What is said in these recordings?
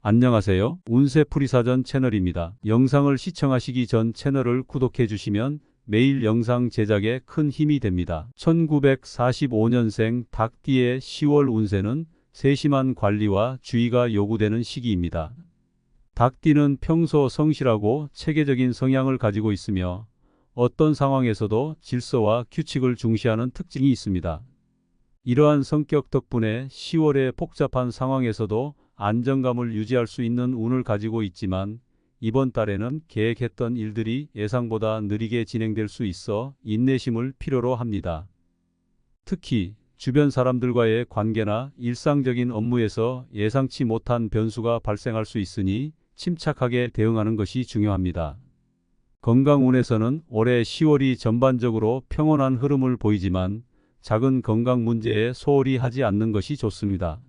안녕하세요. 운세풀이사전 채널입니다. 영상을 시청하시기 전 채널을 구독해 주시면 매일 영상 제작에 큰 힘이 됩니다. 1945년생 닭띠의 10월 운세는 세심한 관리와 주의가 요구되는 시기입니다. 닭띠는 평소 성실하고 체계적인 성향을 가지고 있으며 어떤 상황에서도 질서와 규칙을 중시하는 특징이 있습니다. 이러한 성격 덕분에 10월의 복잡한 상황에서도 안정감을 유지할 수 있는 운을 가지고 있지만 이번 달에는 계획했던 일들이 예상보다 느리게 진행될 수 있어 인내심을 필요로 합니다. 특히 주변 사람들과의 관계나 일상적인 업무에서 예상치 못한 변수가 발생할 수 있으니 침착하게 대응하는 것이 중요합니다. 건강운에서는 올해 10월이 전반적으로 평온한 흐름을 보이지만 작은 건강 문제에 소홀히 하지 않는 것이 좋습니다.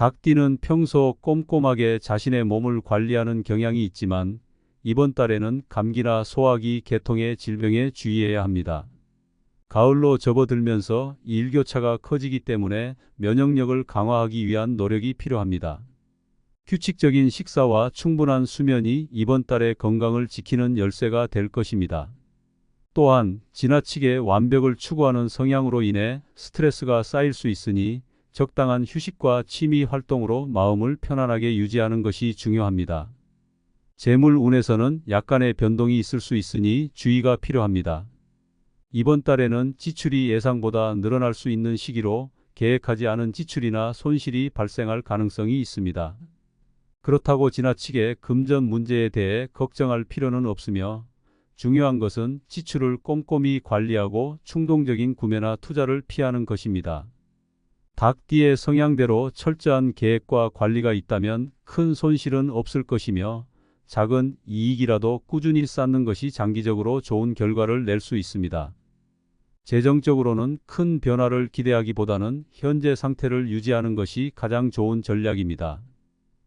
닭띠는 평소 꼼꼼하게 자신의 몸을 관리하는 경향이 있지만 이번 달에는 감기나 소화기 계통의 질병에 주의해야 합니다. 가을로 접어들면서 일교차가 커지기 때문에 면역력을 강화하기 위한 노력이 필요합니다. 규칙적인 식사와 충분한 수면이 이번 달의 건강을 지키는 열쇠가 될 것입니다. 또한 지나치게 완벽을 추구하는 성향으로 인해 스트레스가 쌓일 수 있으니 적당한 휴식과 취미 활동으로 마음을 편안하게 유지하는 것이 중요합니다. 재물운에서는 약간의 변동이 있을 수 있으니 주의가 필요합니다. 이번 달에는 지출이 예상보다 늘어날 수 있는 시기로 계획하지 않은 지출이나 손실이 발생할 가능성이 있습니다. 그렇다고 지나치게 금전 문제에 대해 걱정할 필요는 없으며 중요한 것은 지출을 꼼꼼히 관리하고 충동적인 구매나 투자를 피하는 것입니다. 닭띠의 성향대로 철저한 계획과 관리가 있다면 큰 손실은 없을 것이며 작은 이익이라도 꾸준히 쌓는 것이 장기적으로 좋은 결과를 낼 수 있습니다. 재정적으로는 큰 변화를 기대하기보다는 현재 상태를 유지하는 것이 가장 좋은 전략입니다.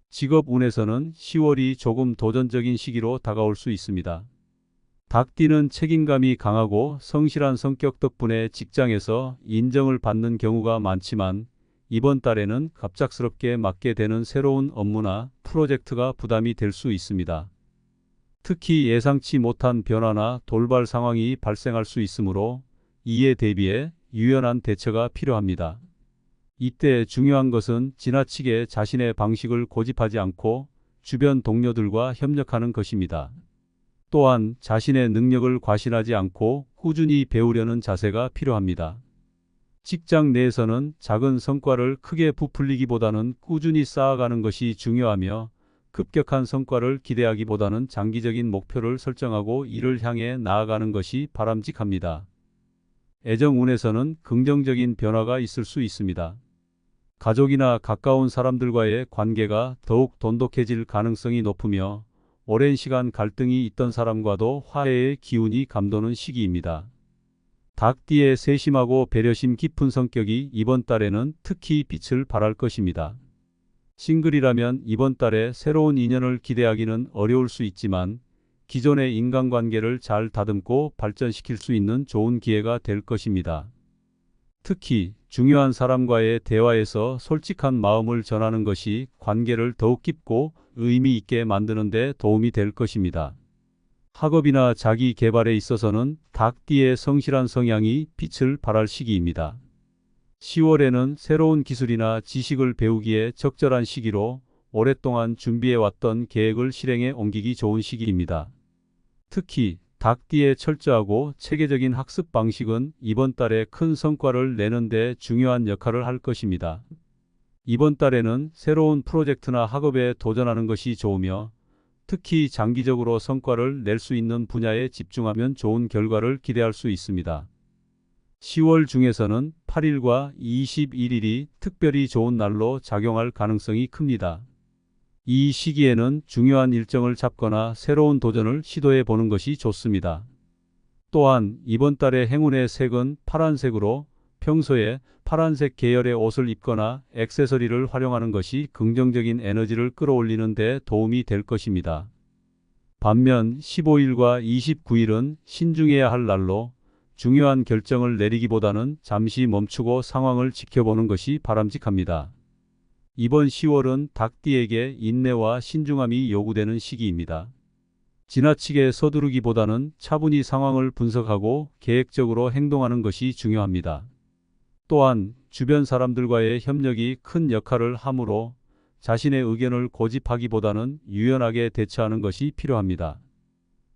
직업운에서는 10월이 조금 도전적인 시기로 다가올 수 있습니다. 닭띠는 책임감이 강하고 성실한 성격 덕분에 직장에서 인정을 받는 경우가 많지만 이번 달에는 갑작스럽게 맡게 되는 새로운 업무나 프로젝트가 부담이 될 수 있습니다. 특히 예상치 못한 변화나 돌발 상황이 발생할 수 있으므로 이에 대비해 유연한 대처가 필요합니다. 이때 중요한 것은 지나치게 자신의 방식을 고집하지 않고 주변 동료들과 협력하는 것입니다. 또한 자신의 능력을 과신하지 않고 꾸준히 배우려는 자세가 필요합니다. 직장 내에서는 작은 성과를 크게 부풀리기보다는 꾸준히 쌓아가는 것이 중요하며 급격한 성과를 기대하기보다는 장기적인 목표를 설정하고 이를 향해 나아가는 것이 바람직합니다. 애정운에서는 긍정적인 변화가 있을 수 있습니다. 가족이나 가까운 사람들과의 관계가 더욱 돈독해질 가능성이 높으며 오랜 시간 갈등이 있던 사람과도 화해의 기운이 감도는 시기입니다. 닭띠의 세심하고 배려심 깊은 성격이 이번 달에는 특히 빛을 발할 것입니다. 싱글이라면 이번 달에 새로운 인연을 기대하기는 어려울 수 있지만 기존의 인간관계를 잘 다듬고 발전시킬 수 있는 좋은 기회가 될 것입니다. 특히 중요한 사람과의 대화에서 솔직한 마음을 전하는 것이 관계를 더욱 깊고 의미 있게 만드는 데 도움이 될 것입니다. 학업이나 자기 개발에 있어서는 닭띠의 성실한 성향이 빛을 발할 시기입니다. 10월에는 새로운 기술이나 지식을 배우기에 적절한 시기로 오랫동안 준비해왔던 계획을 실행에 옮기기 좋은 시기입니다. 특히 닭띠의 철저하고 체계적인 학습 방식은 이번 달에 큰 성과를 내는 데 중요한 역할을 할 것입니다. 이번 달에는 새로운 프로젝트나 학업에 도전하는 것이 좋으며 특히 장기적으로 성과를 낼 수 있는 분야에 집중하면 좋은 결과를 기대할 수 있습니다. 10월 중에서는 8일과 21일이 특별히 좋은 날로 작용할 가능성이 큽니다. 이 시기에는 중요한 일정을 잡거나 새로운 도전을 시도해 보는 것이 좋습니다. 또한 이번 달의 행운의 색은 파란색으로 평소에 파란색 계열의 옷을 입거나 액세서리를 활용하는 것이 긍정적인 에너지를 끌어올리는 데 도움이 될 것입니다. 반면 15일과 29일은 신중해야 할 날로 중요한 결정을 내리기보다는 잠시 멈추고 상황을 지켜보는 것이 바람직합니다. 이번 10월은 닭띠에게 인내와 신중함이 요구되는 시기입니다. 지나치게 서두르기보다는 차분히 상황을 분석하고 계획적으로 행동하는 것이 중요합니다. 또한 주변 사람들과의 협력이 큰 역할을 하므로 자신의 의견을 고집하기보다는 유연하게 대처하는 것이 필요합니다.